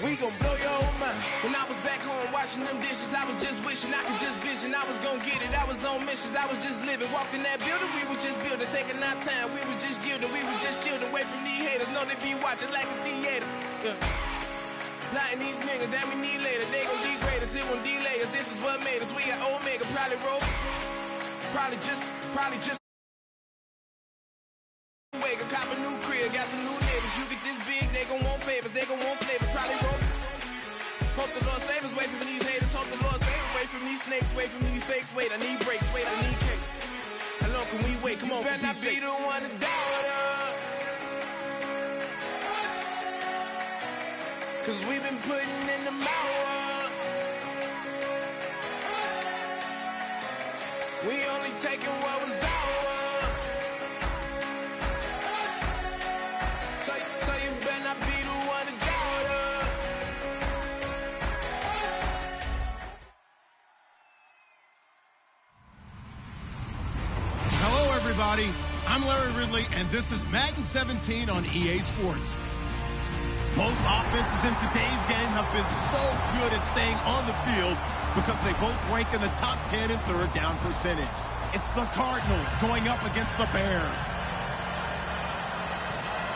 We gon' blow your whole mind. When I was back home washing them dishes, I was just wishing I could just vision. I was gon' get it, I was on missions, I was just living. Walked in that building, we was just building, taking our time. We was just yielding, we was just chillin' away from these haters. Know they be watching like a theater. Yeah. Plotting these niggas that we need later. They gon' degrade us, it won't delay us. This is what made us. We got Omega, probably roll. Probably just wake up, cop a new crib, got some new neighbors. You get this big, they gon' want favors, they gon' want flavors, probably roll. Hope the Lord save us, wait from these haters. Hope the Lord save us, wait from these snakes, wait from these fakes. Wait, I need breaks, wait, I need cake. How long can we wait? Come on, you better not be the one to doubt us. Cause we've been putting in the hours. We only taking what was ours. So you better not be the one to doubt us. Hello, everybody. I'm Larry Ridley, and this is Madden 17 on EA Sports. Both offenses in today's game have been so good at staying on the field because they both rank in the top 10 in third down percentage. It's the Cardinals going up against the Bears.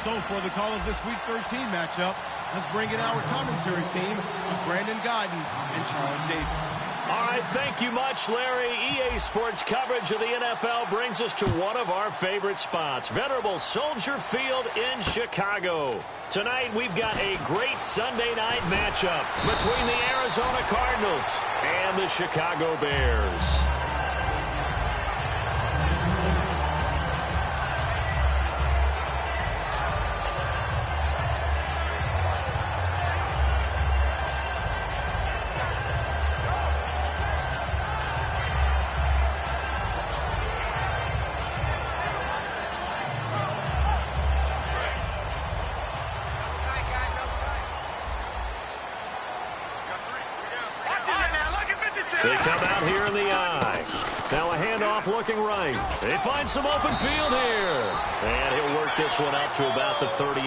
So for the call of this Week 13 matchup, let's bring in our commentary team of Brandon Godden and Charles Davis. All right, thank you much, Larry. EA Sports coverage of the NFL brings us to one of our favorite spots, venerable Soldier Field in Chicago. Tonight, we've got a great Sunday night matchup between the Arizona Cardinals and the Chicago Bears. They come out here in the eye. Now a handoff looking right. They find some open field here. And he'll work this one up to about the 38.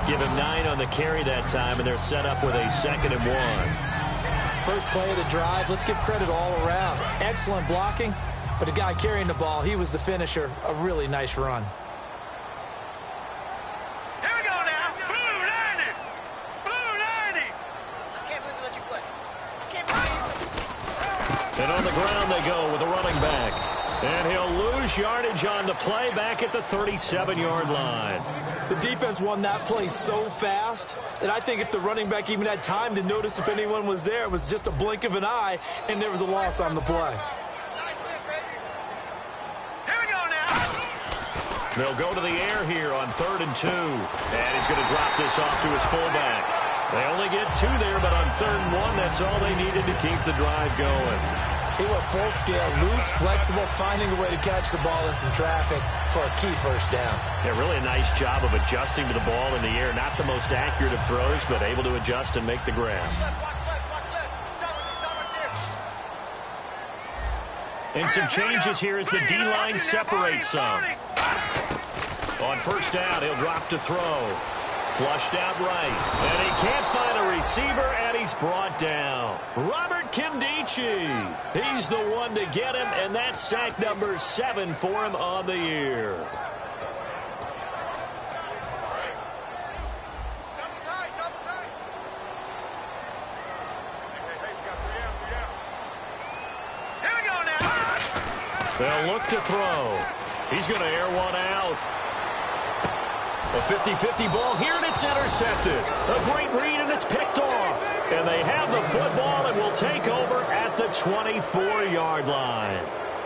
Give him 9 on the carry that time, and they're set up with a 2nd and 1. First play of the drive, let's give credit all around. Excellent blocking, but the guy carrying the ball, he was the finisher. A really nice run. And on the ground they go with a running back. And he'll lose yardage on the play back at the 37-yard line. The defense won that play so fast that I think if the running back even had time to notice if anyone was there, it was just a blink of an eye, and there was a loss on the play. Here we go now. They'll go to the air here on 3rd and 2. And he's going to drop this off to his fullback. They only get 2 there, but on 3rd and 1, that's all they needed to keep the drive going. He went full scale, loose, flexible, finding a way to catch the ball in some traffic for a key first down. Yeah, really a nice job of adjusting to the ball in the air. Not the most accurate of throws, but able to adjust and make the grab. And some changes here as the D-line separates some. On 1st down, he'll drop to throw. Flushed out right. And he can't find a receiver, and he's brought down. Robert Kimdichie. He's the one to get him, and that's sack number 7 for him on the year. Here we go now. They'll look to throw. He's going to air one out. A 50-50 ball here, and it's intercepted. A great read, and it's picked off. And they have the football and will take over at the 24-yard line.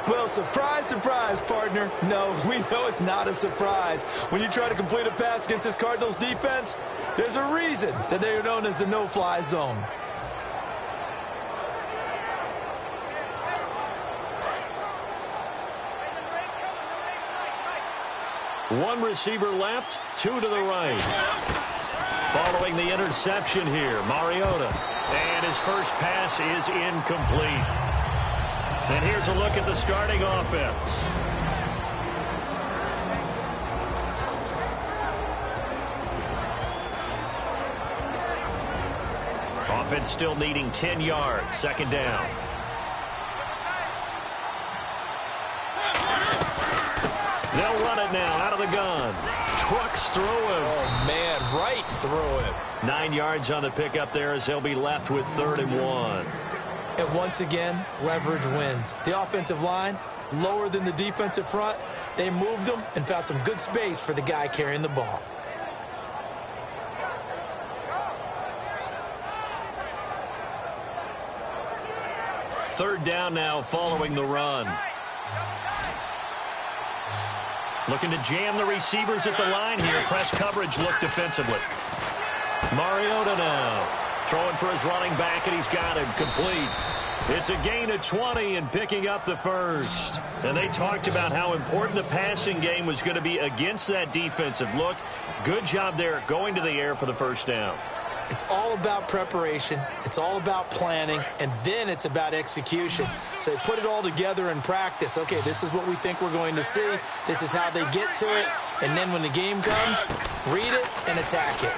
Well, surprise, surprise, partner. No, we know it's not a surprise. When you try to complete a pass against this Cardinals defense, there's a reason that they are known as the no-fly zone. One receiver left, 2 to the right. Following the interception here, Mariota. And his first pass is incomplete. And here's a look at the starting offense. Offense still needing 10 yards. Second down. They'll run it now out of the gun. Trucks through him. Oh, man, right through him. 9 yards on the pickup there as they'll be left with 3rd and 1. And once again, leverage wins. The offensive line, lower than the defensive front. They moved them and found some good space for the guy carrying the ball. Third down now following the run. Looking to jam the receivers at the line here. Press coverage look defensively. Mariota now throwing for his running back, and he's got him complete. It's a gain of 20 and picking up the first. And they talked about how important the passing game was going to be against that defensive look. Good job there going to the air for the first down. It's all about preparation. It's all about planning. And then it's about execution. So they put it all together in practice. Okay, this is what we think we're going to see. This is how they get to it. And then when the game comes, read it and attack it.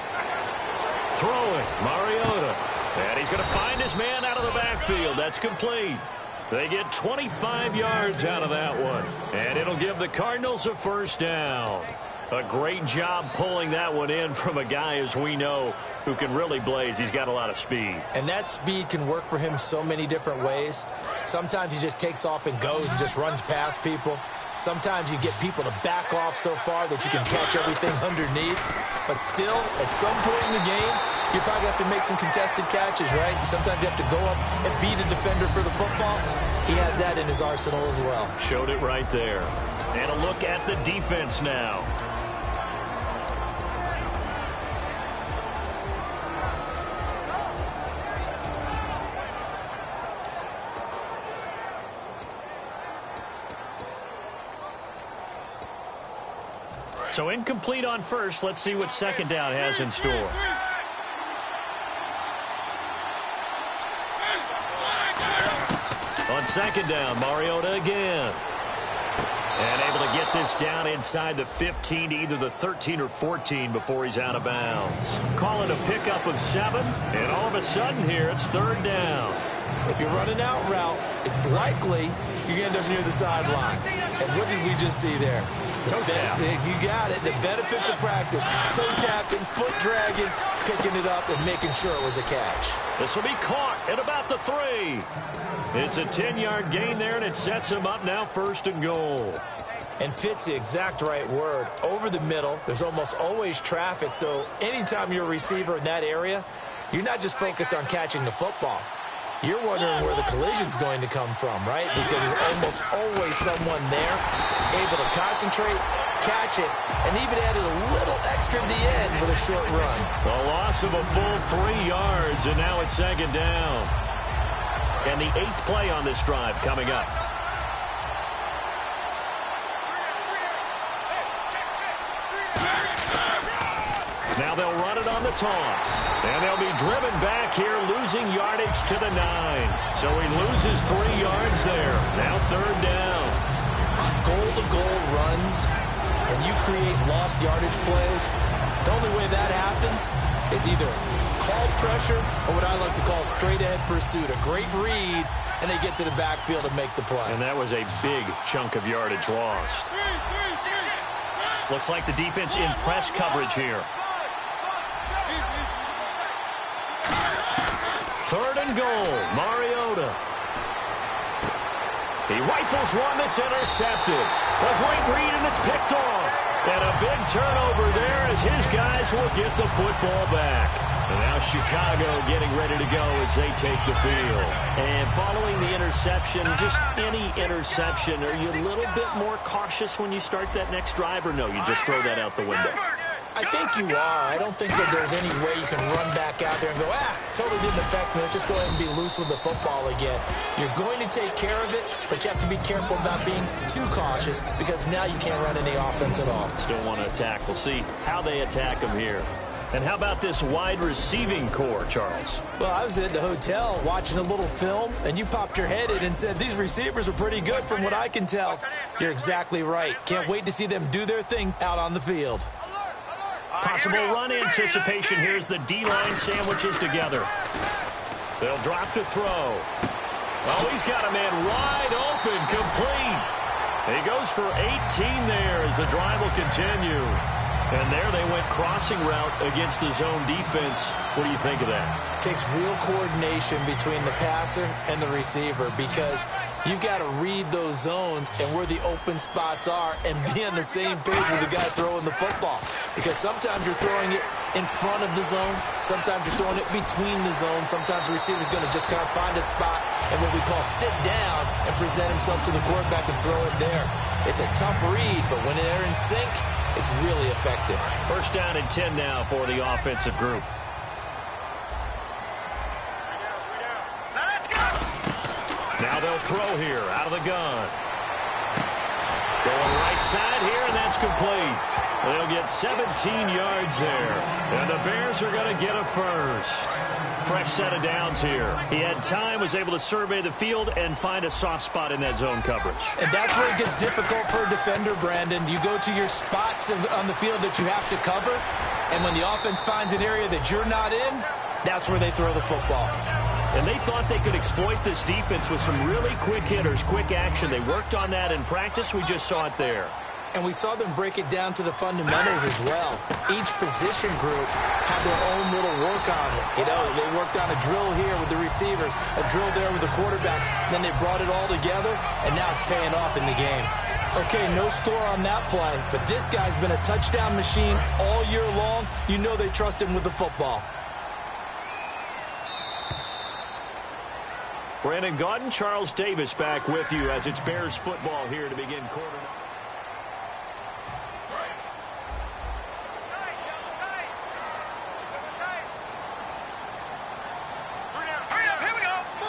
Throwing, Mariota. And he's going to find his man out of the backfield. That's complete. They get 25 yards out of that one. And it'll give the Cardinals a first down. A great job pulling that one in from a guy, as we know, who can really blaze. He's got a lot of speed. And that speed can work for him so many different ways. Sometimes he just takes off and goes and just runs past people. Sometimes you get people to back off so far that you can catch everything underneath. But still, at some point in the game, you probably have to make some contested catches, right? Sometimes you have to go up and beat a defender for the football. He has that in his arsenal as well. Showed it right there. And a look at the defense now. So incomplete on first. Let's see what second down has in store. On second down, Mariota again. And able to get this down inside the 15 to either the 13 or 14 before he's out of bounds. Call it a pickup of 7, and all of a sudden here it's third down. If you're running out route, it's likely you're going to end up near the sideline. And what did we just see there? You got it. The benefits of practice. Toe tapping, foot dragging, picking it up, and making sure it was a catch. This will be caught at about the 3. It's a 10-yard gain there, and it sets him up now 1st and goal. And fits the exact right word. Over the middle, there's almost always traffic, so anytime you're a receiver in that area, you're not just focused on catching the football. You're wondering where the collision's going to come from, right? Because there's almost always someone there able to concentrate, catch it, and even added a little extra at the end with a short run. A loss of a full 3 yards, and now it's second down. And the 8th play on this drive coming up. Now they'll run it on the toss. And they'll be driven back here, losing yardage to the 9. So he loses 3 yards there. Now third down. Goal-to-goal runs, when you create lost yardage plays, the only way that happens is either called pressure or what I like to call straight-ahead pursuit. A great read, and they get to the backfield and make the play. And that was a big chunk of yardage lost. Looks like the defense in press coverage here. 3rd and goal, Mariota. He rifles one that's intercepted. A great read, and it's picked off. And a big turnover there as his guys will get the football back. And now Chicago getting ready to go as they take the field. And following the interception, just any interception, are you a little bit more cautious when you start that next drive, or no, you just throw that out the window? I think you are. I don't think that there's any way you can run back out there and go, totally didn't affect me. Let's just go ahead and be loose with the football again. You're going to take care of it, but you have to be careful about being too cautious because now you can't run any offense at all. Still want to attack. We'll see how they attack him here. And how about this wide receiving core, Charles? Well, I was at the hotel watching a little film, and you popped your head in and said, these receivers are pretty good from what I can tell. You're exactly right. Can't wait to see them do their thing out on the field. Possible run anticipation here as the D-line sandwiches together. They'll drop to throw. Oh, he's got a man wide open, complete. He goes for 18 there as the drive will continue. And there they went crossing route against the zone defense. What do you think of that? Takes real coordination between the passer and the receiver because you've got to read those zones and where the open spots are and be on the same page with the guy throwing the football. Because sometimes you're throwing it in front of the zone. Sometimes you're throwing it between the zones. Sometimes the receiver's going to just kind of find a spot and what we call sit down and present himself to the quarterback and throw it there. It's a tough read, but when they're in sync, it's really effective. First down and 10 now for the offensive group. Let's go. Now they'll throw here out of the gun. Going right side here, and that's complete. They'll get 17 yards there. And the Bears are going to get a first. Fresh set of downs here. He had time, was able to survey the field and find a soft spot in that zone coverage. And that's where it gets difficult for a defender, Brandon. You go to your spots on the field that you have to cover, and when the offense finds an area that you're not in, that's where they throw the football. And they thought they could exploit this defense with some really quick hitters, quick action. They worked on that in practice. We just saw it there. And we saw them break it down to the fundamentals as well. Each position group had their own little work on it. You know, they worked on a drill here with the receivers, a drill there with the quarterbacks. Then they brought it all together, and now it's paying off in the game. Okay, no score on that play, but this guy's been a touchdown machine all year long. You know they trust him with the football. Brandon Gaudin, Charles Davis back with you as it's Bears football here to begin quarter.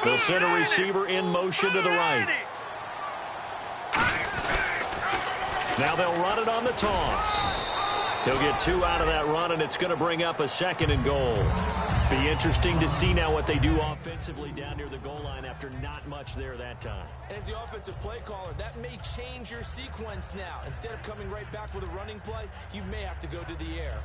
They'll send a receiver in motion to the right. Now they'll run it on the toss. He'll get 2 out of that run, and it's going to bring up a 2nd and goal. Be interesting to see now what they do offensively down near the goal line after not much there that time. As the offensive play caller, that may change your sequence now. Instead of coming right back with a running play, you may have to go to the air.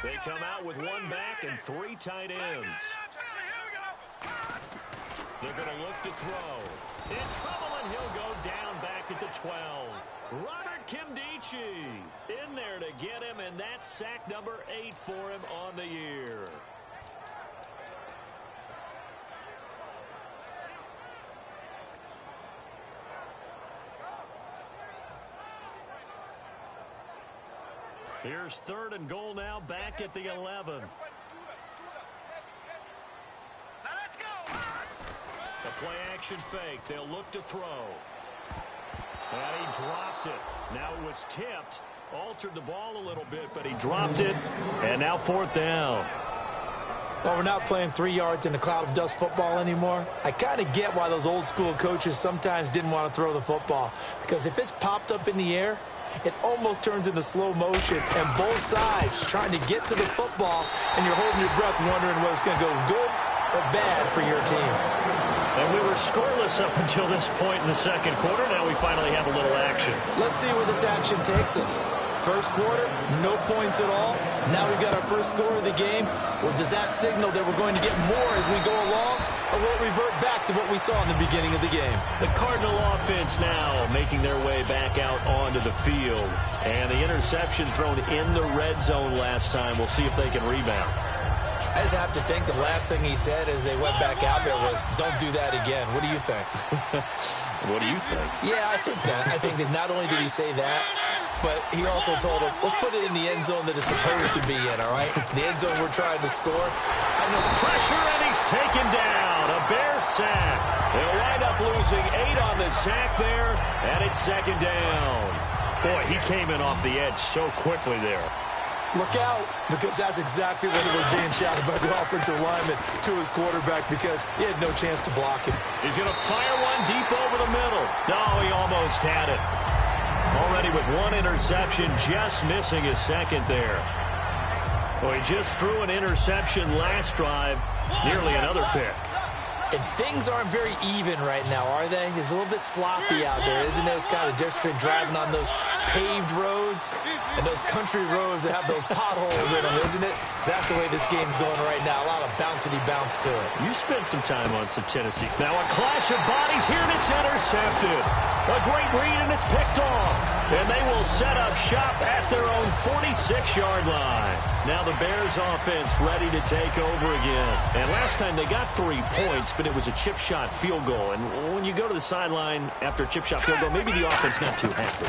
They come out with 1 back and 3 tight ends. They're going to look to throw. In trouble, and he'll go down back at the 12. Robert Kimdichie in there to get him, and that's sack number 8 for him on the year. Here's 3rd and goal now, back at the 11. Let's go. The play action fake. They'll look to throw. And he dropped it. Now it was tipped. Altered the ball a little bit, but he dropped it. And now 4th down. Well, we're not playing 3 yards in a cloud of dust football anymore. I kind of get why those old school coaches sometimes didn't want to throw the football. Because if it's popped up in the air, it almost turns into slow motion, and both sides trying to get to the football, and you're holding your breath wondering whether it's going to go good or bad for your team. And we were scoreless up until this point in the 2nd quarter. Now we finally have a little action. Let's see where this action takes us. First quarter, no points at all. Now we've got our first score of the game. Well, does that signal that we're going to get more as we go along, or will it revert back to what we saw in the beginning of the game? The Cardinal offense now making their way back out onto the field. And the interception thrown in the red zone last time. We'll see if they can rebound. I just have to think the last thing he said as they went back out there was, don't do that again. What do you think? What do you think? Yeah, I think that. I think that not only did he say that, but he also told him, let's put it in the end zone that it's supposed to be in, all right? The end zone we're trying to score. I know pressure, and he's taken down. A Bears sack. They'll wind up losing 8 on the sack there, and it's 2nd down. Boy, he came in off the edge so quickly there. Look out, because that's exactly what it was being shouted by the offensive lineman to his quarterback because he had no chance to block him. He's going to fire one deep over the middle. No, he almost had it. Already with 1 interception, just missing his 2nd there. Well, he just threw an interception last drive, nearly another pick. And things aren't very even right now, are they? It's a little bit sloppy out there, isn't it? It's kind of different between driving on those paved roads and those country roads that have those potholes in them, isn't it? That's the way this game's going right now. A lot of bouncy bounce to it. You spent some time on some Tennessee. Now a clash of bodies here, and it's intercepted. A great read, and it's picked off. And they will set up shop at their own 46-yard line. Now the Bears offense ready to take over again. And last time they got 3 points, but it was a chip shot field goal. And when you go to the sideline after a chip shot field goal, maybe the offense not too happy.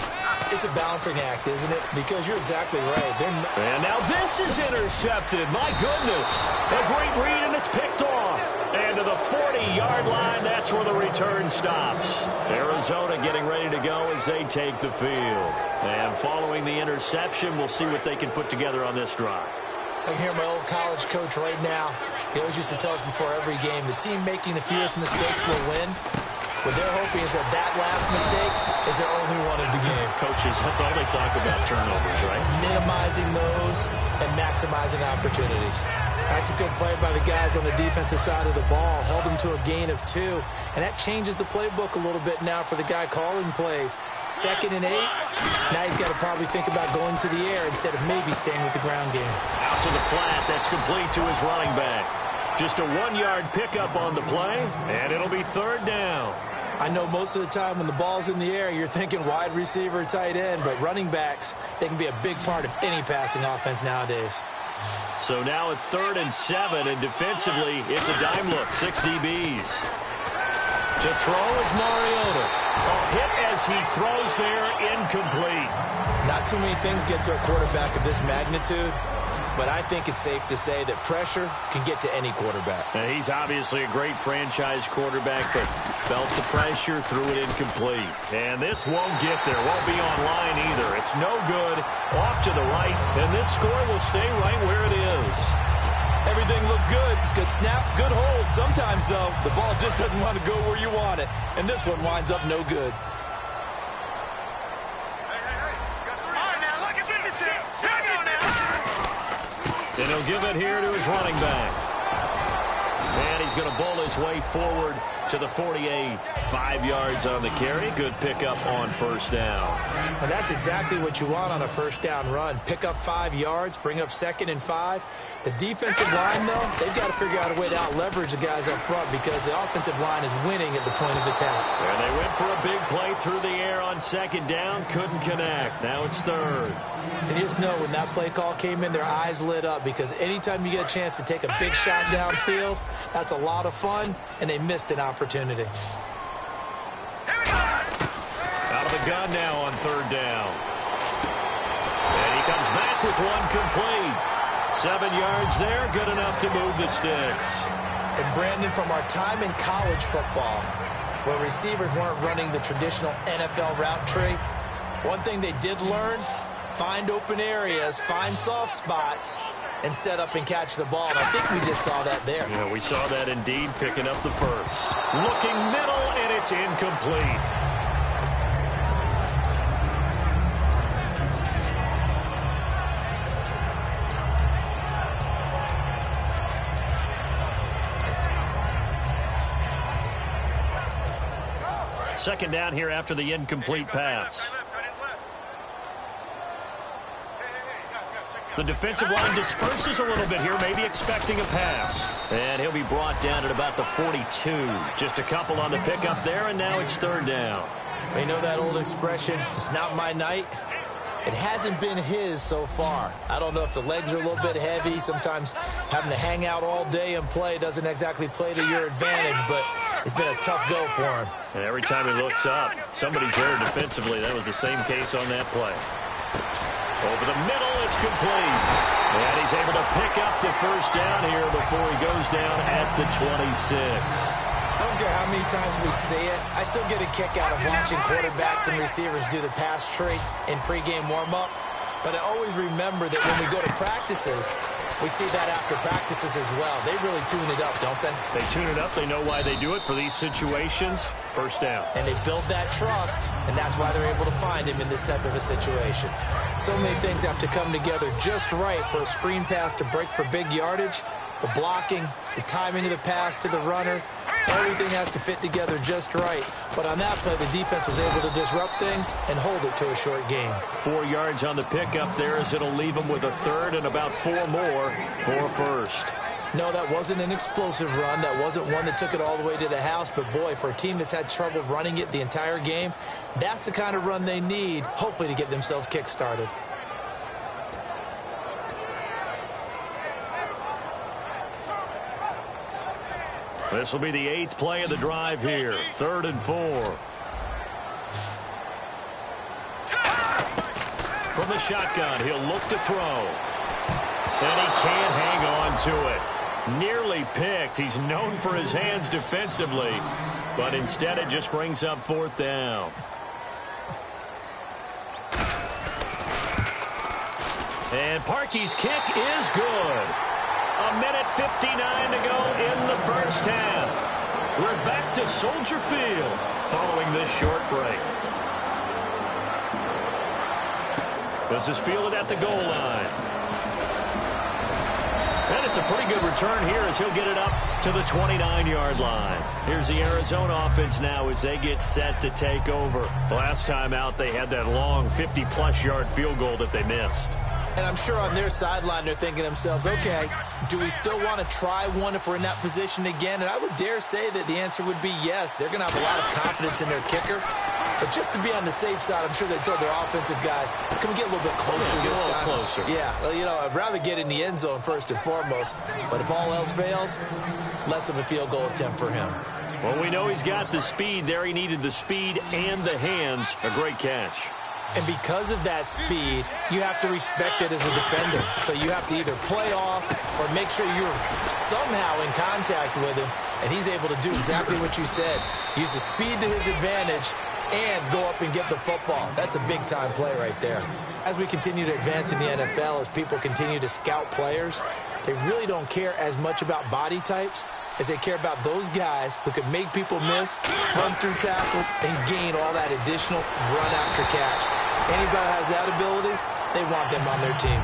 It's a balancing act, isn't it? Because you're exactly right. And now this is intercepted. My goodness. A great read, and it's picked off. And to the 40-yard line, that's where the return stops. Arizona getting ready to go as they take the field. And following the interception, we'll see what they can put together on this drive. I can hear my old college coach right now. He always used to tell us before every game, the team making the fewest mistakes will win. What they're hoping is that last mistake is their only one of the game. Coaches, that's all they talk about, turnovers, right? Minimizing those and maximizing opportunities. That's a good play by the guys on the defensive side of the ball. Held them to a gain of 2. And that changes the playbook a little bit now for the guy calling plays. 2nd and 8. Now he's got to probably think about going to the air instead of maybe staying with the ground game. Out to the flat. That's complete to his running back. Just a 1-yard pickup on the play, and it'll be 3rd down. I know most of the time when the ball's in the air, you're thinking wide receiver, tight end, but running backs, they can be a big part of any passing offense nowadays. So now it's 3rd and 7, and defensively, it's a dime look, 6 DBs. To throw is Mariota. A hit as he throws there, incomplete. Not too many things get to a quarterback of this magnitude, but I think it's safe to say that pressure can get to any quarterback. He's obviously a great franchise quarterback, but felt the pressure, threw it incomplete. And this won't get there, won't be online either. It's no good, off to the right, and this score will stay right where it is. Everything looked good. Good snap, good hold. Sometimes, though, the ball just doesn't want to go where you want it, and this one winds up no good. And he'll give it here to his running back. And he's going to bowl his way forward to the 48. 5 yards on the carry. Good pickup on 1st down. And that's exactly what you want on a 1st down run. Pick up 5 yards, bring up 2nd and 5. The defensive line, though, they've got to figure out a way to out-leverage the guys up front because the offensive line is winning at the point of attack. And they went for a big play through the air on 2nd down. Couldn't connect. Now it's 3rd. And you just know when that play call came in, their eyes lit up because anytime you get a chance to take a big shot downfield, that's a lot of fun, and they missed an opportunity. Out of the gun now on 3rd down. And he comes back with one complete. 7 yards there, good enough to move the sticks. And Brandon, from our time in college football, where receivers weren't running the traditional NFL route tree, one thing they did learn, find open areas, find soft spots, and set up and catch the ball. And I think we just saw that there. Yeah, we saw that indeed, picking up the 1st. Looking middle, and it's incomplete. Second down here after the incomplete pass. The defensive line disperses a little bit here, maybe expecting a pass. And he'll be brought down at about the 42. Just a couple on the pickup there, and now it's 3rd down. You know that old expression, it's not my night? It hasn't been his so far. I don't know if the legs are a little bit heavy. Sometimes having to hang out all day and play doesn't exactly play to your advantage, but it's been a tough go for him. And every time he looks up, somebody's there defensively. That was the same case on that play. Over the middle, it's complete. And he's able to pick up the 1st down here before he goes down at the 26. I don't care how many times we see it. I still get a kick out of watching quarterbacks and receivers do the pass tree in pregame warm-up. But I always remember that when we go to practices, we see that after practices as well. They really tune it up, don't they? They tune it up. They know why they do it for these situations. 1st down. And they build that trust, and that's why they're able to find him in this type of a situation. So many things have to come together just right for a screen pass to break for big yardage. The blocking, the timing of the pass to the runner, Everything has to fit together just right. But on that play, the defense was able to disrupt things and hold it to a short gain. 4 yards on the pickup there as it'll leave them with a third and about 4 more for first. No, that wasn't an explosive run. That wasn't one that took it all the way to the house. But, boy, for a team that's had trouble running it the entire game, that's the kind of run they need, hopefully, to get themselves kick-started. This will be the 8th play of the drive here. 3rd and 4. From the shotgun, he'll look to throw. And he can't hang on to it. Nearly picked. He's known for his hands defensively, but instead it just brings up 4th down. And Parkey's kick is good. 1:59 to go in the first half. We're back to Soldier Field following this short break. This is fielded at the goal line. And it's a pretty good return here as he'll get it up to the 29-yard line. Here's the Arizona offense now as they get set to take over. Last time out, they had that long 50-plus yard field goal that they missed. And I'm sure on their sideline they're thinking to themselves, okay, do we still want to try one if we're in that position again? And I would dare say that the answer would be yes. They're going to have a lot of confidence in their kicker. But just to be on the safe side, I'm sure they told their offensive guys, can we get a little bit closer this time? Closer. Yeah, well, you know, I'd rather get in the end zone first and foremost. But if all else fails, less of a field goal attempt for him. Well, we know he's got the speed there. He needed the speed and the hands. A great catch. And because of that speed, you have to respect it as a defender. So you have to either play off or make sure you're somehow in contact with him. And he's able to do exactly what you said. Use the speed to his advantage and go up and get the football. That's a big-time play right there. As we continue to advance in the NFL, as people continue to scout players, they really don't care as much about body types as they care about those guys who can make people miss, run through tackles, and gain all that additional run after catch. Anybody who has that ability, they want them on their team.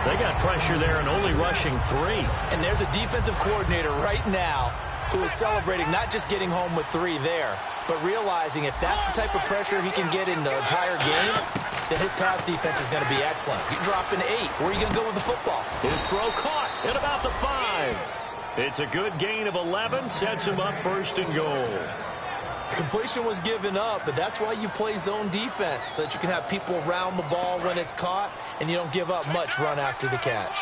They got pressure there and only rushing 3. And there's a defensive coordinator right now who is celebrating not just getting home with 3 there, but realizing if that's the type of pressure he can get in the entire game, then his pass defense is going to be excellent. You're dropping 8. Where are you going to go with the football? His throw caught at about the 5. It's a good gain of 11, sets him up 1st and goal. Completion was given up, but that's why you play zone defense, so that you can have people around the ball when it's caught, and you don't give up much run after the catch.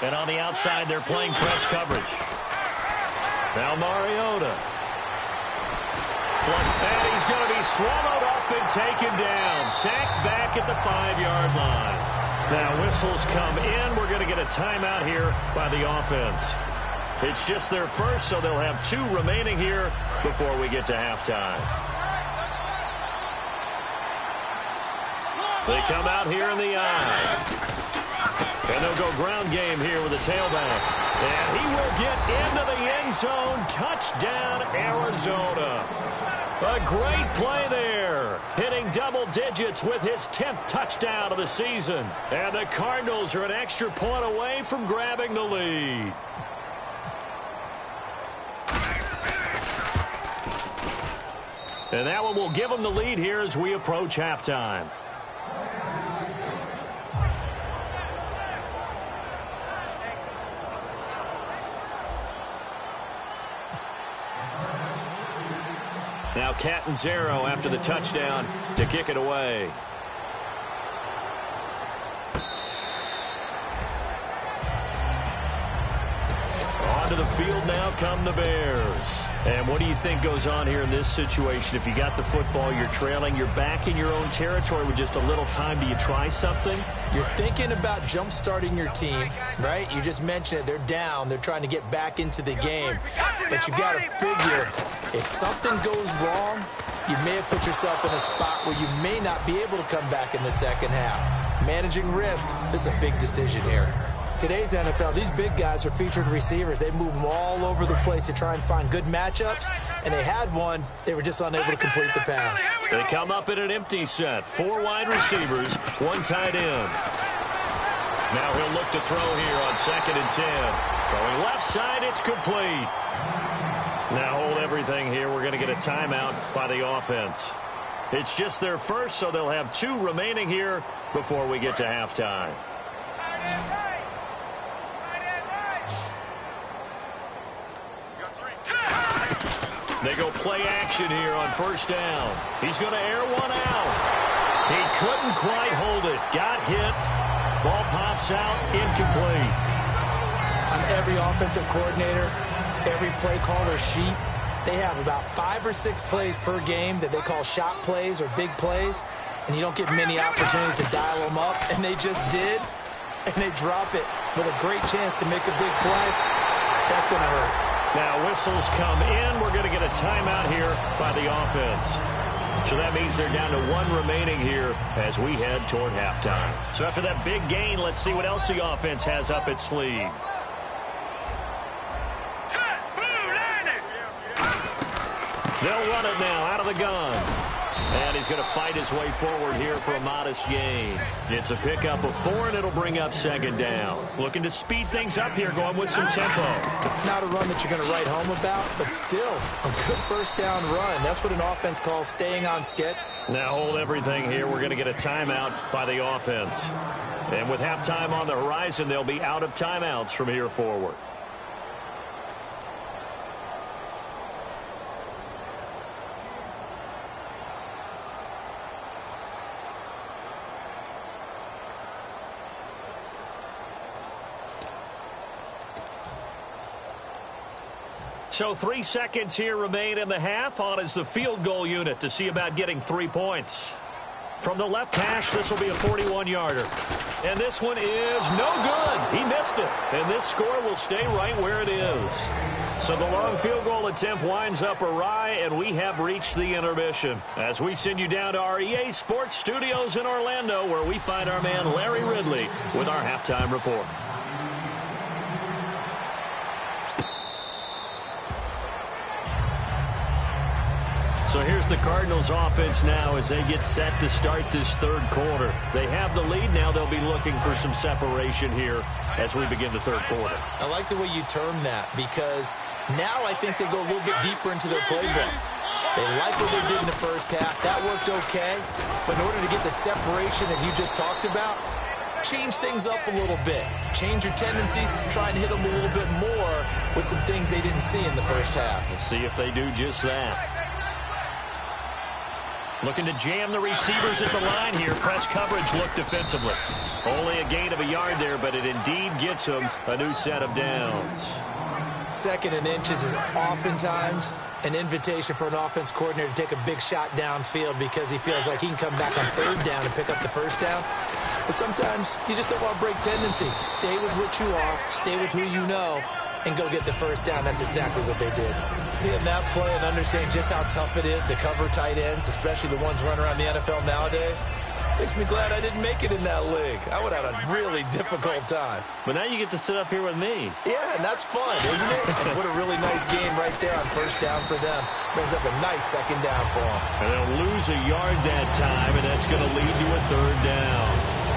And on the outside, they're playing press coverage. Now Mariota. And he's going to be swallowed up and taken down. Sacked back at the 5-yard line. Now whistles come in. We're going to get a timeout here by the offense. It's just their first, so they'll have 2 remaining here before we get to halftime. They come out here in the eye. And they'll go ground game here with a tailback. And he will get into the end zone. Touchdown, Arizona. A great play there. Hitting double digits with his 10th touchdown of the season. And the Cardinals are an extra point away from grabbing the lead. And that one will give them the lead here as we approach halftime. Now Catanzaro after the touchdown to kick it away. Onto the field now come the Bears. And what do you think goes on here in this situation? If you got the football, you're trailing, you're back in your own territory with just a little time. Do you try something? You're thinking about jump-starting your team, right? You just mentioned it. They're down. They're trying to get back into the game. But you got to figure, if something goes wrong, you may have put yourself in a spot where you may not be able to come back in the second half. Managing risk, this is a big decision here. Today's NFL, these big guys are featured receivers. They move them all over the place to try and find good matchups, and they had one. They were just unable to complete the pass. They come up in an empty set. 4 wide receivers, 1 tight end. Now he'll look to throw here on 2nd and 10. Throwing left side, it's complete. Now hold everything here. We're going to get a timeout by the offense. It's just their first, so they'll have 2 remaining here before we get to halftime. They go play action here on 1st down. He's going to air one out. He couldn't quite hold it. Got hit. Ball pops out. Incomplete. On every offensive coordinator, every play caller sheet, they have about 5 or 6 plays per game that they call shot plays or big plays, and you don't get many opportunities to dial them up, and they just did, and they drop it with a great chance to make a big play. That's going to hurt. Now whistles come in. We're going to get a timeout here by the offense. So that means they're down to 1 remaining here as we head toward halftime. So after that big gain, let's see what else the offense has up its sleeve. They'll run it now out of the gun. And he's going to fight his way forward here for a modest gain. It's a pickup of 4, and it'll bring up 2nd down. Looking to speed things up here, going with some tempo. Not a run that you're going to write home about, but still a good 1st down run. That's what an offense calls staying on schedule. Now hold everything here. We're going to get a timeout by the offense. And with halftime on the horizon, they'll be out of timeouts from here forward. So 3 seconds here remain in the half. On is the field goal unit to see about getting 3 points. From the left hash, this will be a 41-yarder. And this one is no good. He missed it. And this score will stay right where it is. So the long field goal attempt winds up awry, and we have reached the intermission. As we send you down to our EA Sports Studios in Orlando, where we find our man Larry Ridley with our halftime report. So here's the Cardinals offense now as they get set to start this 3rd quarter. They have the lead. Now they'll be looking for some separation here as we begin the 3rd quarter. I like the way you term that, because now I think they go a little bit deeper into their playbook. They like what they did in the 1st half. That worked okay. But in order to get the separation that you just talked about, change things up a little bit. Change your tendencies, try and hit them a little bit more with some things they didn't see in the 1st half. We'll see if they do just that. Looking to jam the receivers at the line here. Press coverage look defensively. Only a gain of a yard there, but it indeed gets him a new set of downs. 2nd and inches is oftentimes an invitation for an offense coordinator to take a big shot downfield because he feels like he can come back on 3rd down and pick up the 1st down. But sometimes you just don't want to break tendency. Stay with what you are, stay with who you know, and go get the 1st down. That's exactly what they did. Seeing that play and understanding just how tough it is to cover tight ends, especially the ones running around the NFL nowadays, makes me glad I didn't make it in that league. I would have had a really difficult time. But now you get to sit up here with me. Yeah, and that's fun, isn't it? And what a really nice game right there on 1st down for them. Brings up a nice 2nd down for them. And they'll lose a yard that time, and that's going to lead to a 3rd down.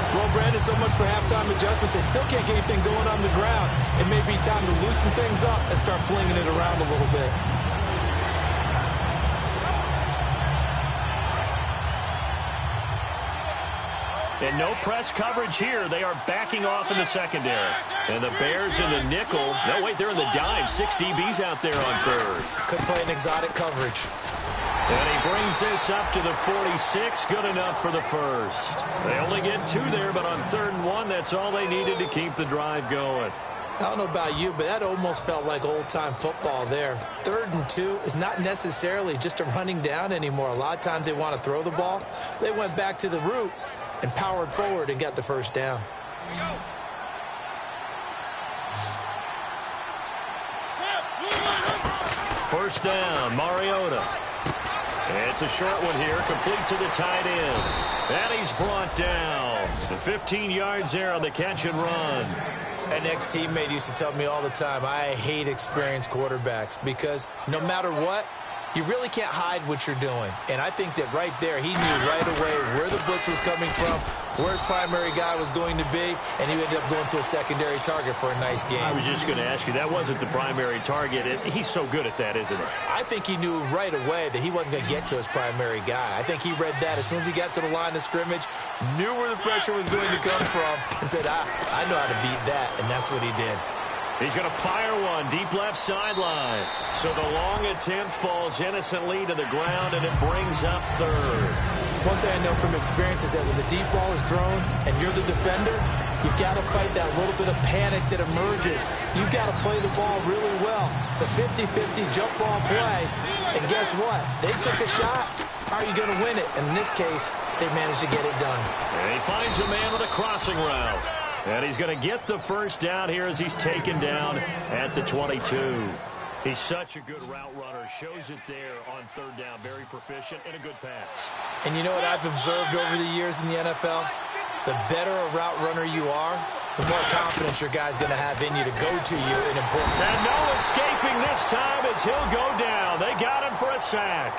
Well, Brandon, so much for halftime adjustments. They still can't get anything going on the ground. It may be time to loosen things up and start flinging it around a little bit. And no press coverage here. They are backing off in the secondary. And the Bears in the nickel. No, wait, they're in the dime. 6 DBs out there on 3rd. Could play an exotic coverage. And he brings this up to the 46. Good enough for the 1st. They only get 2 there, but on 3rd and 1, that's all they needed to keep the drive going. I don't know about you, but that almost felt like old-time football there. 3rd and 2 is not necessarily just a running down anymore. A lot of times they want to throw the ball. They went back to the roots and powered forward and got the 1st down. First down, Mariota. It's a short one here, complete to the tight end. And he's brought down. 15 yards there on the catch and run. An ex-teammate used to tell me all the time, I hate experienced quarterbacks because no matter what, you really can't hide what you're doing. And I think that right there, he knew right away where the blitz was coming from, where his primary guy was going to be, and he ended up going to a secondary target for a nice game. I was just going to ask you, that wasn't the primary target. He's so good at that, isn't he? I think he knew right away that he wasn't going to get to his primary guy. I think he read that as soon as he got to the line of scrimmage, knew where the pressure was going to come from, and said, I know how to beat that, and that's what he did. He's going to fire one deep left sideline. So the long attempt falls innocently to the ground, and it brings up third. One thing I know from experience is that when the deep ball is thrown and you're the defender, you've got to fight that little bit of panic that emerges. You've got to play the ball really well. It's a 50-50 jump ball play, and guess what? They took a shot. How are you going to win it? And in this case, they managed to get it done. And he finds a man with a crossing route. And he's going to get the first down here as he's taken down at the 22. He's such a good route runner. Shows it there on third down. Very proficient and a good pass. And you know what I've observed over the years in the NFL? The better a route runner you are, the more confidence your guy's going to have in you to go to you in important. And no escaping this time as he'll go down. They got him for a sack.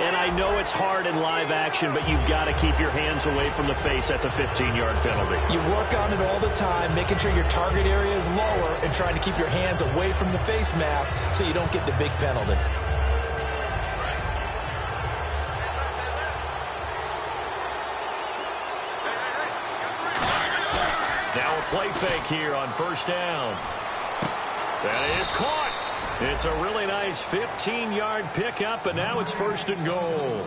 And I know it's hard in live action, but you've got to keep your hands away from the face. That's a 15-yard penalty. You work on it all the time, making sure your target area is lower and trying to keep your hands away from the face mask so you don't get the big penalty. Now a play fake here on first down. That is caught. It's a really nice 15-yard pickup, and now it's first and goal.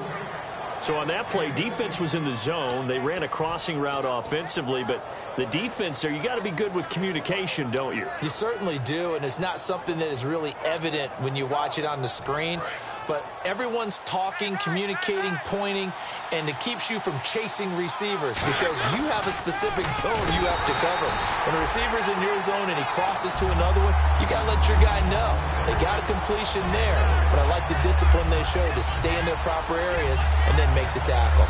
So on that play, defense was in the zone. They ran a crossing route offensively, but the defense there, you got to be good with communication, don't you? You certainly do, and it's not something that is really evident when you watch it on the screen. But everyone's talking, communicating, pointing, and it keeps you from chasing receivers because you have a specific zone you have to cover. When a receiver's in your zone and he crosses to another one, you got to let your guy know. They got a completion there, but I like the discipline they show to stay in their proper areas and then make the tackle.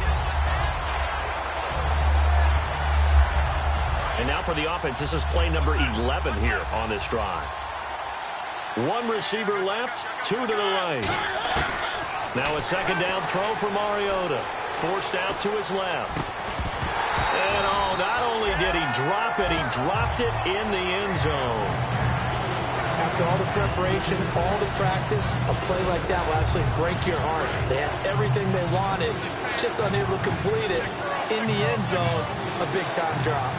And now for the offense, this is play number 11 here on this drive. One receiver left, two to the right. Now a second down throw for Mariota. Forced out to his left. And not only did he drop it, he dropped it in the end zone. After all the preparation, all the practice, a play like that will absolutely break your heart. They had everything they wanted, just unable to complete it. In the end zone, a big-time drop.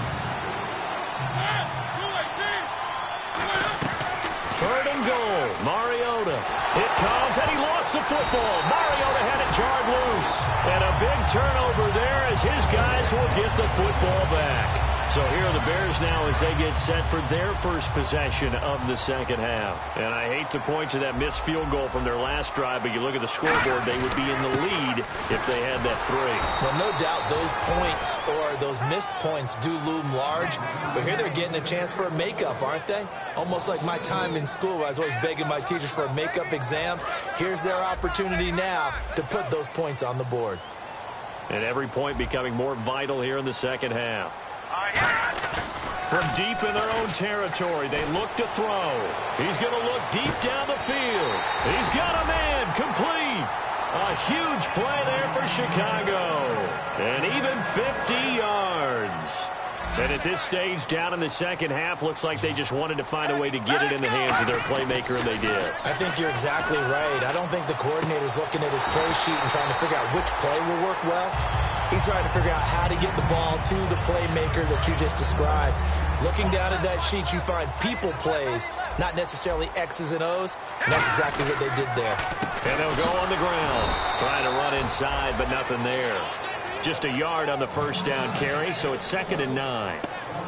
Third and goal, Mariota. It comes, and he lost the football. Mariota had it jarred loose. And a big turnover there as his guys will get the football back. So here are the Bears now as they get set for their first possession of the second half. And I hate to point to that missed field goal from their last drive, but you look at the scoreboard, they would be in the lead if they had that three. Well, no doubt those points or those missed points do loom large, but here they're getting a chance for a makeup, aren't they? Almost like my time in school, I was always begging my teachers for a makeup exam. Here's their opportunity now to put those points on the board. And every point becoming more vital here in the second half. From deep in their own territory, they look to throw. He's going to look deep down the field. He's got a man complete. A huge play there for Chicago. And even 50 yards. And at this stage, down in the second half, looks like they just wanted to find a way to get it in the hands of their playmaker, and they did. I think you're exactly right. I don't think the coordinator's looking at his play sheet and trying to figure out which play will work well. He's trying to figure out how to get the ball to the playmaker that you just described. Looking down at that sheet, you find people plays, not necessarily X's and O's, and that's exactly what they did there. And they'll go on the ground, trying to run inside, but nothing there. Just a yard on the first down carry, so it's 2nd and 9.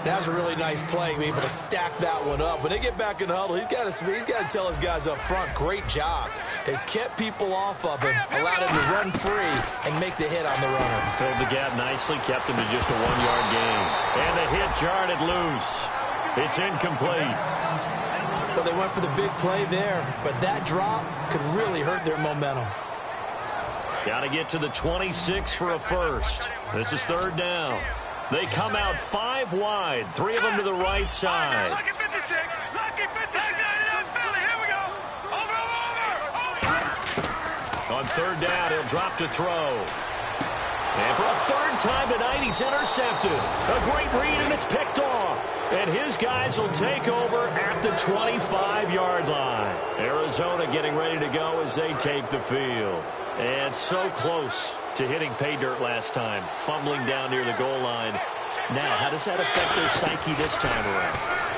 That was a really nice play, be able to stack that one up. When they get back in the huddle, he's got to tell his guys up front, great job. They kept people off of him, allowed him to run free and make the hit on the runner. Filled the gap nicely, kept him to just a 1-yard gain. And the hit jarred it loose. It's incomplete. Well, they went for the big play there, but that drop could really hurt their momentum. Got to get to the 26 for a first. This is 3rd down. They come out 5 wide, 3 of them to the right side. Lucky 56. Lucky 56. Philly, here we go. Over. On third down, he'll drop to throw. And for a third time tonight, he's intercepted. A great read, and it's picked off. And his guys will take over at the 25-yard line. Arizona getting ready to go as they take the field. And so close to hitting pay dirt last time, fumbling down near the goal line. Now, how does that affect their psyche this time around?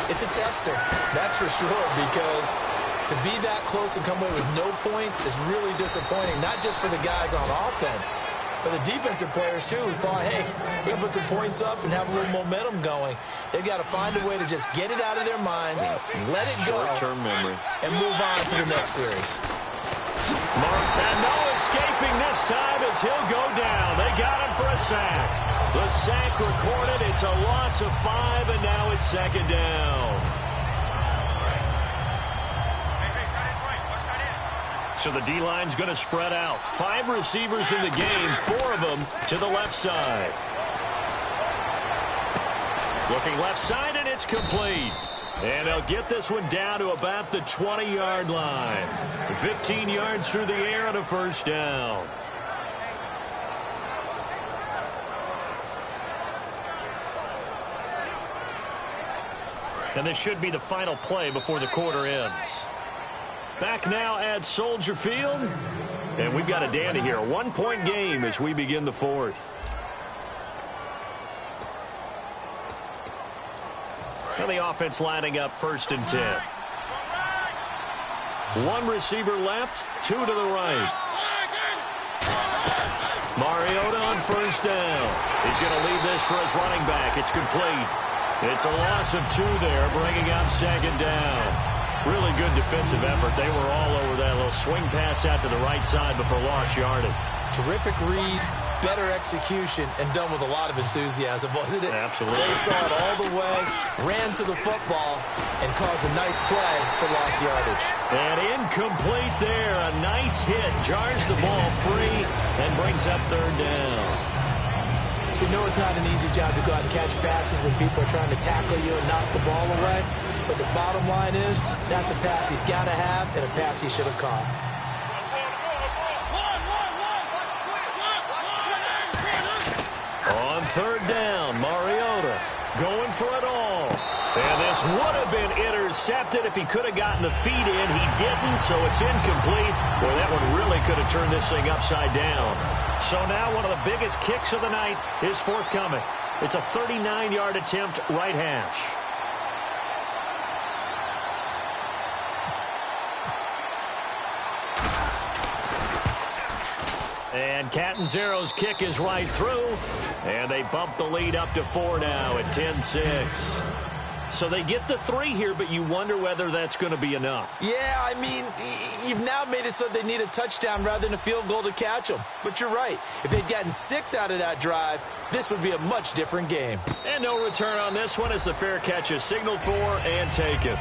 It's a tester, that's for sure, because to be that close and come away with no points is really disappointing, not just for the guys on offense, but the defensive players, too, who thought, hey, we're going to put some points up and have a little momentum going. They've got to find a way to just get it out of their minds, let it go, short-term memory, and move on to the next series. And no escaping this time as he'll go down. They got him for a sack. The sack recorded. It's a loss of 5, and now it's second down. So the D-line's going to spread out. 5 receivers in the game, 4 of them to the left side. Looking left side, and it's complete. And they'll get this one down to about the 20-yard line. 15 yards through the air and a first down. And this should be the final play before the quarter ends. Back now at Soldier Field. And we've got a dandy here. A 1-point game as we begin the fourth. And the offense lining up 1st and 10. 1 receiver left, 2 to the right. Mariota on 1st down. He's going to leave this for his running back. It's complete. It's a loss of 2 there, bringing up 2nd down. Really good defensive effort. They were all over that little swing pass out to the right side before lost yardage. Terrific read, better execution, and done with a lot of enthusiasm, wasn't it? Absolutely. They saw it all the way, ran to the football, and caused a nice play for lost yardage. And incomplete there. A nice hit. Jars the ball free and brings up 3rd down. You know it's not an easy job to go out and catch passes when people are trying to tackle you and knock the ball away. But the bottom line is, that's a pass he's got to have and a pass he should have caught. On 3rd down, Mariota going for it all. And this would have been intercepted if he could have gotten the feet in. He didn't, so it's incomplete. Boy, that one really could have turned this thing upside down. So now one of the biggest kicks of the night is forthcoming. It's a 39-yard attempt, right hash. And Catanzaro's kick is right through. And they bump the lead up to 4 now at 10-6. So they get the 3 here, but you wonder whether that's going to be enough. Yeah, I mean, you've now made it so they need a touchdown rather than a field goal to catch them. But you're right. If they'd gotten 6 out of that drive, this would be a much different game. And no return on this one as the fair catch is signaled for and taken.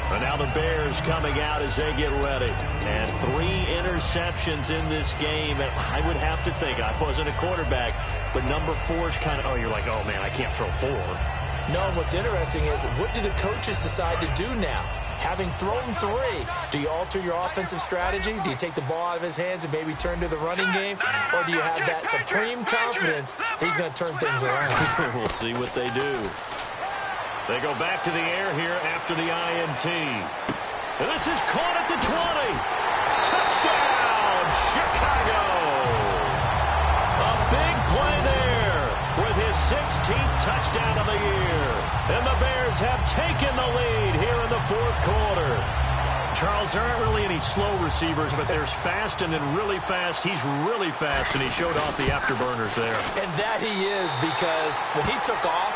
And now the Bears coming out as they get ready. And 3 interceptions in this game. And I would have to think, I wasn't a quarterback, but number 4 is kind of, you're like, oh, man, I can't throw 4. No, what's interesting is, what do the coaches decide to do now? Having thrown 3, do you alter your offensive strategy? Do you take the ball out of his hands and maybe turn to the running game? Or do you have that supreme confidence that he's going to turn things around? We'll see what they do. They go back to the air here after the INT. And this is caught at the 20. Touchdown, Chicago. A big play there with his 16th touchdown of the year. And the Bears have taken the lead here in the 4th quarter. Charles, there aren't really any slow receivers, but there's fast and then really fast. He's really fast, and he showed off the afterburners there. And that he is, because when he took off,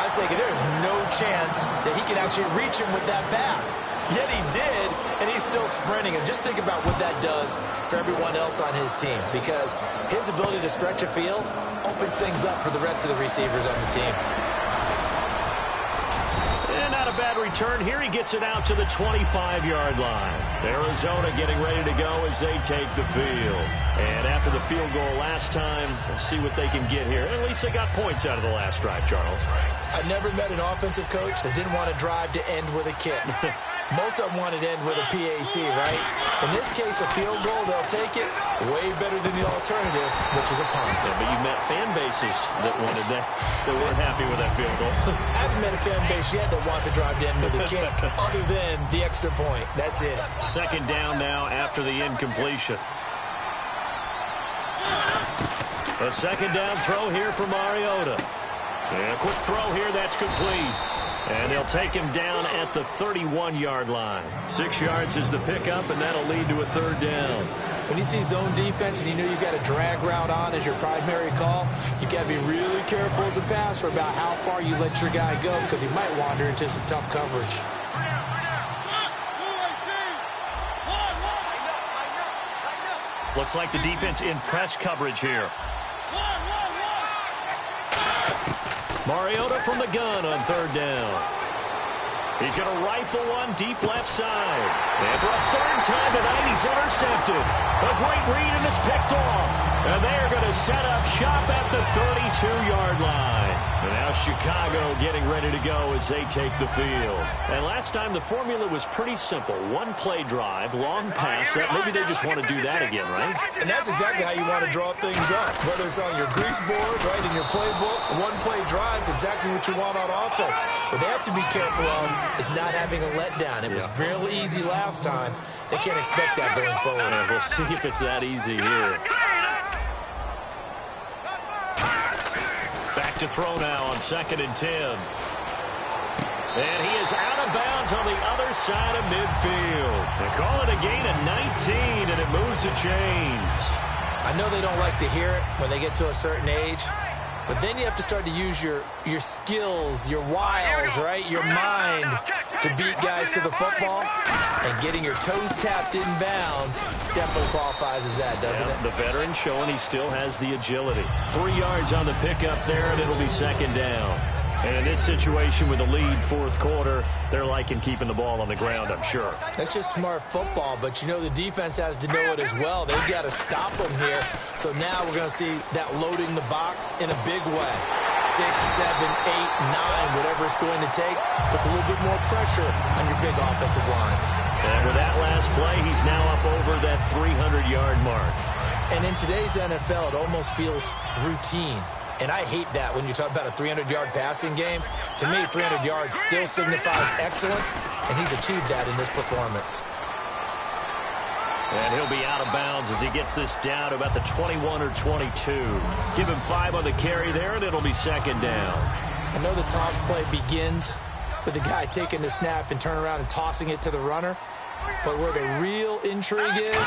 I was thinking there's no chance that he could actually reach him with that pass. Yet he did, and he's still sprinting. And just think about what that does for everyone else on his team, because his ability to stretch a field opens things up for the rest of the receivers on the team. And not a bad return here. He gets it out to the 25-yard line. Arizona getting ready to go as they take the field. And after the field goal last time, we'll see what they can get here. At least they got points out of the last drive, Charles. I never met an offensive coach that didn't want to drive to end with a kick. Most of them want it end with a PAT, right? In this case, a field goal, they'll take it way better than the alternative, which is a punt. Yeah, but you've met fan bases that wanted that weren't happy with that field goal. I haven't met a fan base yet that wants to drive to end with a kick other than the extra point. That's it. Second down now after the incompletion. A second down throw here for Mariota. And a quick throw here, that's complete. And they'll take him down at the 31-yard line. 6 yards is the pickup, and that'll lead to a third down. When you see zone defense and you know you've got a drag route on as your primary call, you've got to be really careful as a passer about how far you let your guy go because he might wander into some tough coverage. Looks like the defense in press coverage here. Mariota from the gun on third down. He's going to rifle one deep left side. And for a third time tonight, he's intercepted. A great read, and it's picked off. And they're going to set up shop at the 32-yard line. And now Chicago getting ready to go as they take the field. And last time, the formula was pretty simple. One-play drive, long pass. That maybe they just want to do that again, right? And that's exactly how you want to draw things up. Whether it's on your grease board, right, in your playbook, one-play drive is exactly what you want on offense. What they have to be careful of is not having a letdown. It was real easy last time. They can't expect that going forward. Yeah, we'll see if it's that easy here. Back to throw now on 2nd and 10. And he is out of bounds on the other side of midfield. They call it a gain of 19, and it moves the chains. I know they don't like to hear it when they get to a certain age, but then you have to start to use your skills, your wiles, right, your mind to beat guys to the football. And getting your toes tapped in bounds definitely qualifies as that, doesn't it? The veteran showing he still has the agility. 3 yards on the pickup there, and it'll be second down. And in this situation with the lead fourth quarter, they're liking keeping the ball on the ground, I'm sure. That's just smart football, but you know the defense has to know it as well. They've got to stop them here. So now we're going to see that loading the box in a big way. 6, 7, 8, 9, whatever it's going to take, puts a little bit more pressure on your big offensive line. And with that last play, he's now up over that 300-yard mark. And in today's NFL, it almost feels routine. And I hate that when you talk about a 300-yard passing game. To me, 300 yards still signifies excellence, and he's achieved that in this performance. And he'll be out of bounds as he gets this down to about the 21 or 22. Give him 5 on the carry there, and it'll be second down. I know the toss play begins with the guy taking the snap and turn around and tossing it to the runner. But where the real intrigue is,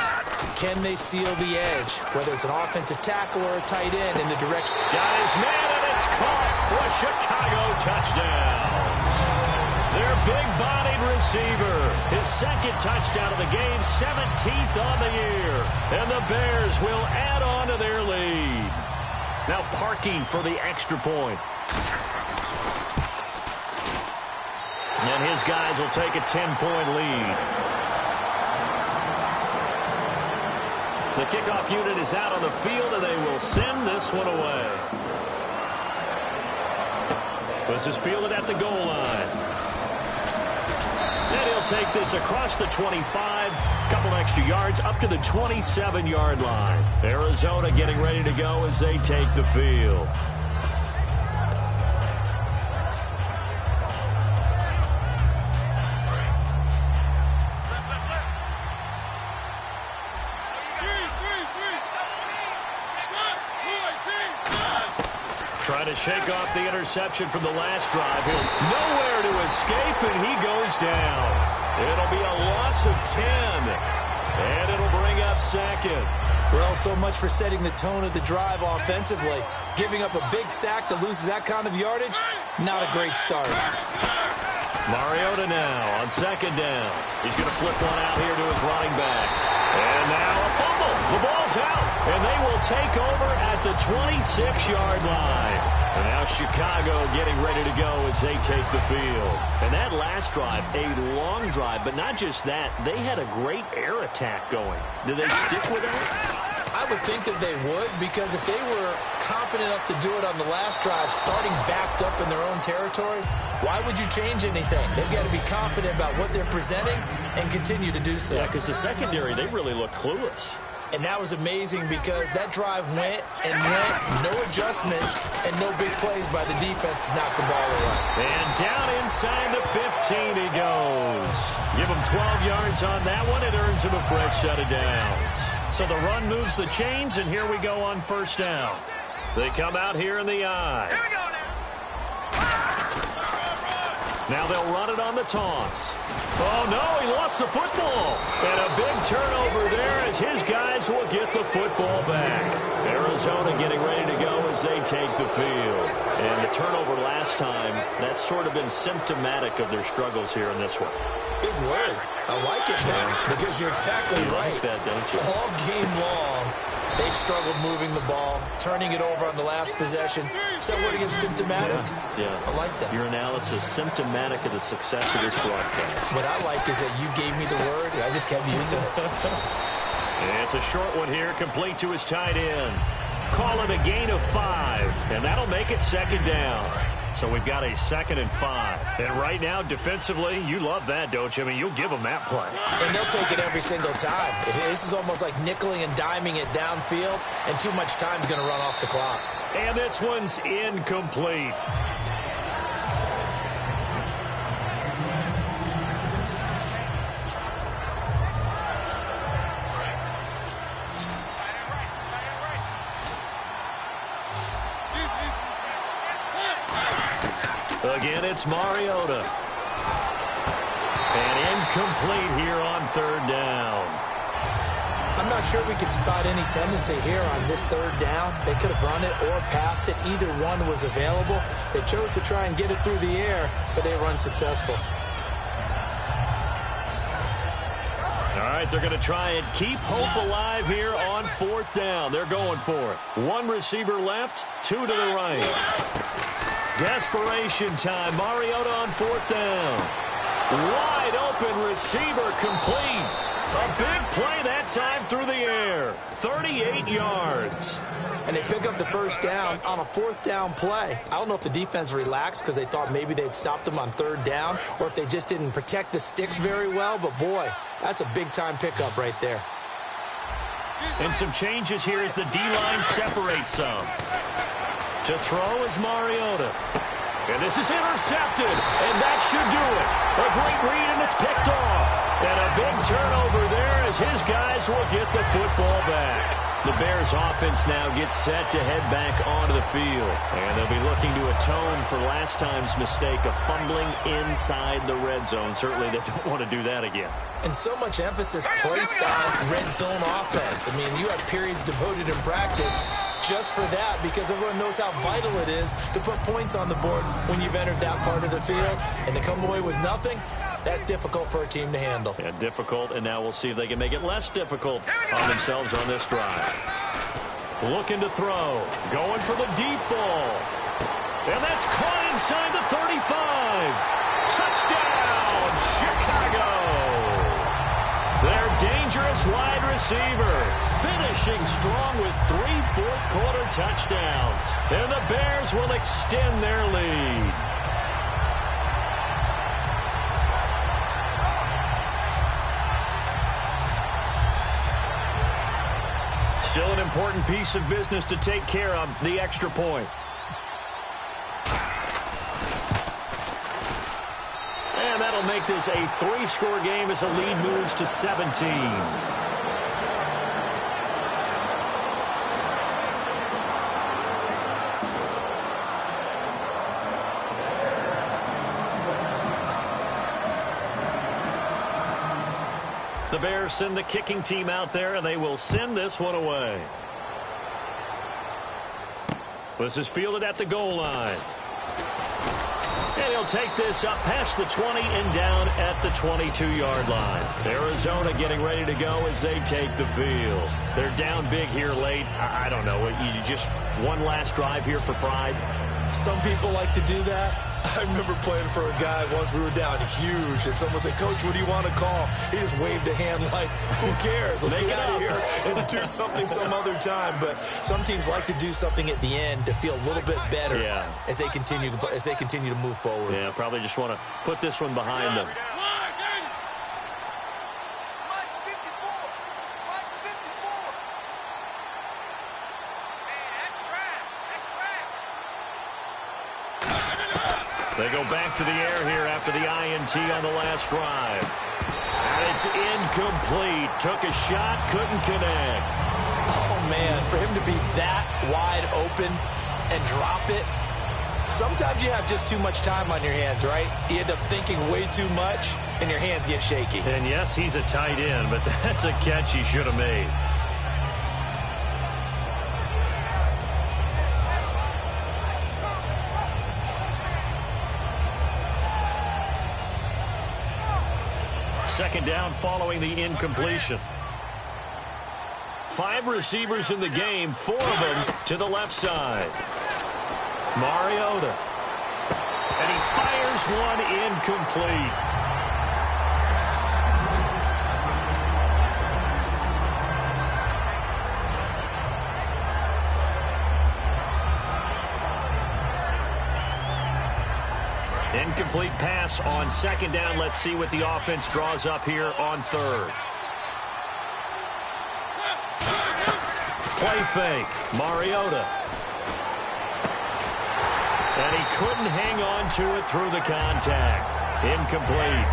can they seal the edge? Whether it's an offensive tackle or a tight end in the direction. Got his man, and it's caught for a Chicago touchdown. Their big-bodied receiver. His second touchdown of the game, 17th on the year. And the Bears will add on to their lead. Now Parkey for the extra point. And his guys will take a 10-point lead. The kickoff unit is out on the field, and they will send this one away. This is fielded at the goal line. And he'll take this across the 25, couple extra yards, up to the 27-yard line. Arizona getting ready to go as they take the field. Trying to shake off the interception from the last drive. He'll nowhere to escape, and he goes down. It'll be a loss of 10, and it'll bring up second. Well, so much for setting the tone of the drive offensively. Giving up a big sack that loses that kind of yardage, not a great start. Mariota now on second down. He's going to flip one out here to his running back. And now a fumble. The ball's out, and they will take over at the 26-yard line. And now Chicago getting ready to go as they take the field. And that last drive, a long drive, but not just that. They had a great air attack going. Do they stick with that? I would think that they would, because if they were competent enough to do it on the last drive, starting backed up in their own territory, Why would you change anything? They've got to be confident about what they're presenting and continue to do so. Yeah, because the secondary, they really look clueless. And that was amazing because that drive went and went, no adjustments, and no big plays by the defense to knock the ball away. And down inside the 15 he goes. Give him 12 yards on that one. It earns him a fresh set of downs. So the run moves the chains, and here we go on first down. They come out here in the eye. Here we go now. Now they'll run it on the toss. Oh, no, he lost the football. And a big turnover there as his guys will get the football back. Arizona getting ready to go as they take the field. And the turnover last time, that's sort of been symptomatic of their struggles here in this one. Big word. I like it, man, because you're exactly right. You like that, don't you? All game long, they struggled moving the ball, turning it over on the last possession. Is that word against symptomatic? Yeah. I like that. Your analysis symptomatic of the success of this broadcast. What I like is that you gave me the word, and I just kept using it. And it's a short one here, complete to his tight end. Call it a gain of 5, and that'll make it second down. So we've got a 2nd and 5. And right now, defensively, you love that, don't you? I mean, you'll give them that play. And they'll take it every single time. This is almost like nickeling and diming it downfield, and too much time's going to run off the clock. And this one's incomplete. Again, it's Mariota. And incomplete here on 3rd down. I'm not sure we can spot any tendency here on this 3rd down. They could have run it or passed it. Either one was available. They chose to try and get it through the air, but they were unsuccessful. All right, they're going to try and keep hope alive here on 4th down. They're going for it. One receiver left, 2 to the right. Desperation time. Mariota on 4th down. Wide open receiver complete. A big play that time through the air. 38 yards. And they pick up the 1st down on a 4th down play. I don't know if the defense relaxed because they thought maybe they'd stopped them on 3rd down or if they just didn't protect the sticks very well. But, boy, that's a big-time pickup right there. And some changes here as the D-line separates some. To throw is Mariota. And this is intercepted. And that should do it. A great read, and it's picked off. And a big turnover there as his guys will get the football back. The Bears offense now gets set to head back onto the field. And they'll be looking to atone for last time's mistake of fumbling inside the red zone. Certainly they don't want to do that again. And so much emphasis placed on red zone offense. I mean, you have periods devoted in practice just for that because everyone knows how vital it is to put points on the board when you've entered that part of the field. And to come away with nothing, that's difficult for a team to handle. Yeah, difficult, and now we'll see if they can make it less difficult on themselves on this drive. Looking to throw. Going for the deep ball. And that's caught inside the 35. Touchdown, Chicago. Their dangerous wide receiver finishing strong with 3 fourth-quarter touchdowns. And the Bears will extend their lead. Still an important piece of business to take care of, the extra point. And that'll make this a 3-score game as the lead moves to 17. The Bears send the kicking team out there, and they will send this one away. This is fielded at the goal line. And he'll take this up past the 20 and down at the 22-yard line. Arizona getting ready to go as they take the field. They're down big here late. I don't know. You just one last drive here for pride? Some people like to do that. I remember playing for a guy once. We were down huge, and someone said, "Coach, what do you want to call?" He just waved a hand like, "Who cares? Let's get out of here and do something some other time." But some teams like to do something at the end to feel a little bit better as they continue to move forward. Yeah, probably just want to put this one behind them. They go back to the air here after the INT on the last drive. And it's incomplete. Took a shot, couldn't connect. Oh, man, for him to be that wide open and drop it. Sometimes you have just too much time on your hands, right? You end up thinking way too much, and your hands get shaky. And, yes, he's a tight end, but that's a catch he should have made. Second down following the incompletion. 5 receivers in the game, 4 of them to the left side. Mariota. And he fires one incomplete. Incomplete pass on second down. Let's see what the offense draws up here on third. Play fake. Mariota. And he couldn't hang on to it through the contact. Incomplete.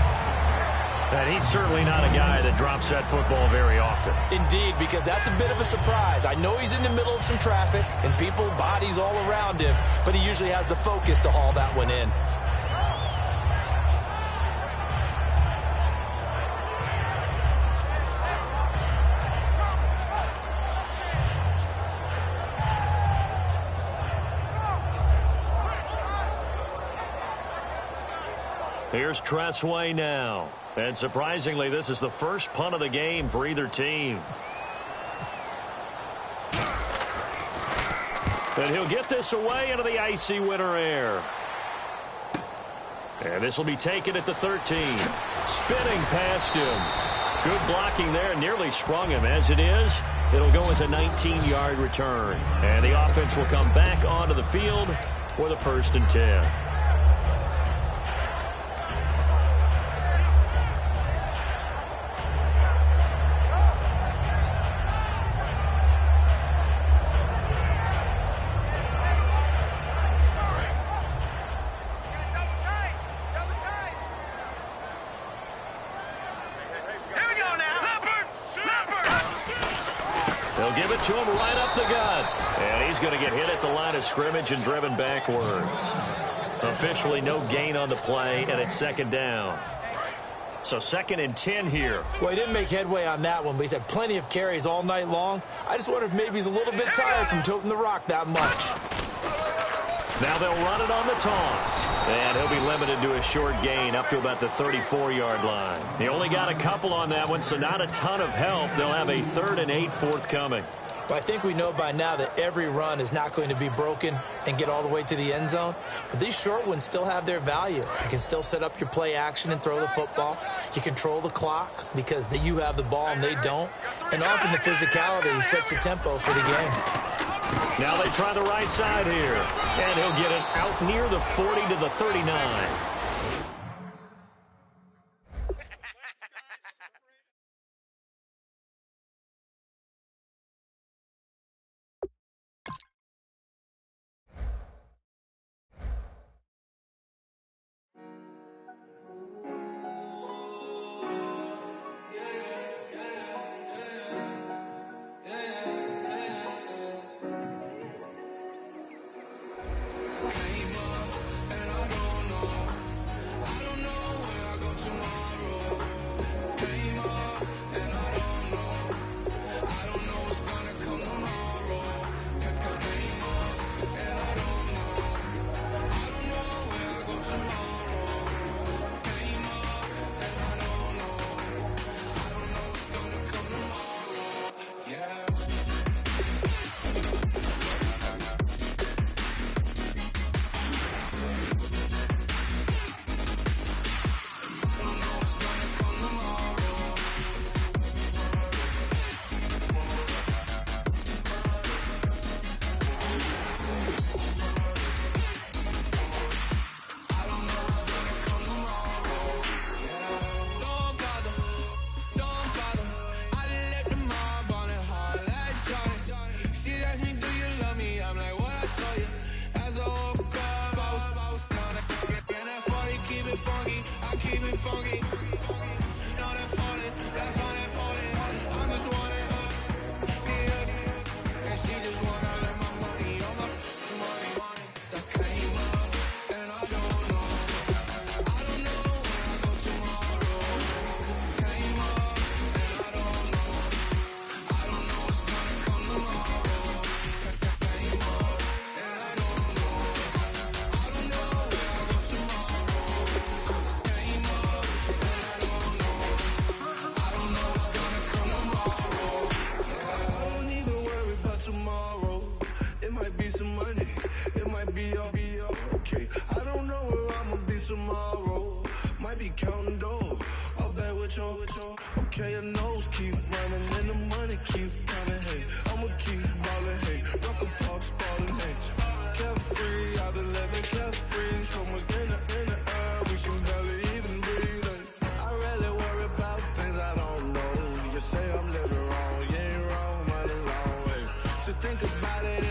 And he's certainly not a guy that drops that football very often. Indeed, because that's a bit of a surprise. I know he's in the middle of some traffic and people, bodies all around him, but he usually has the focus to haul that one in. Here's Tressway now. And surprisingly, this is the first punt of the game for either team. And he'll get this away into the icy winter air. And this will be taken at the 13. Spinning past him. Good blocking there. Nearly sprung him. As it is, it'll go as a 19-yard return. And the offense will come back onto the field for the 1st and 10. To him right up the gut. And he's going to get hit at the line of scrimmage and driven backwards. Officially no gain on the play, and it's second down. So 2nd and 10 here. Well, he didn't make headway on that one, but he's had plenty of carries all night long. I just wonder if maybe he's a little bit tired from toting the rock that much. Now they'll run it on the toss. And he'll be limited to a short gain up to about the 34-yard line. He only got a couple on that one, so not a ton of help. They'll have a 3rd and 8 forthcoming. But I think we know by now that every run is not going to be broken and get all the way to the end zone. But these short ones still have their value. You can still set up your play action and throw the football. You control the clock because you have the ball and they don't. And often the physicality sets the tempo for the game. Now they try the right side here. And he'll get it out near the 40 to the 39. funky. Know that party, that's all that party. I'm just wanting her, me up, and she just wanna let my money on my money. That came up, and I don't know when I go tomorrow. Came up, and I don't know what's gonna come tomorrow. Came up, and I don't know when I go tomorrow. Came up, and I don't know what's gonna come tomorrow. Yeah, I don't even worry about tomorrow. It might be some money, it might be all okay. I don't know where I'ma be tomorrow. Might be counting dough, I'll bet with your. Okay, your nose keep running and the money keep coming. Hey, I'ma keep ballin'. Hey, rock a park, ballin'. Hey, carefree, I've been living carefree. So much in the air, we can barely even breathe. Hey, I really worry about things I don't know. You say I'm living wrong, you ain't wrong, right or wrong. Hey, so think about it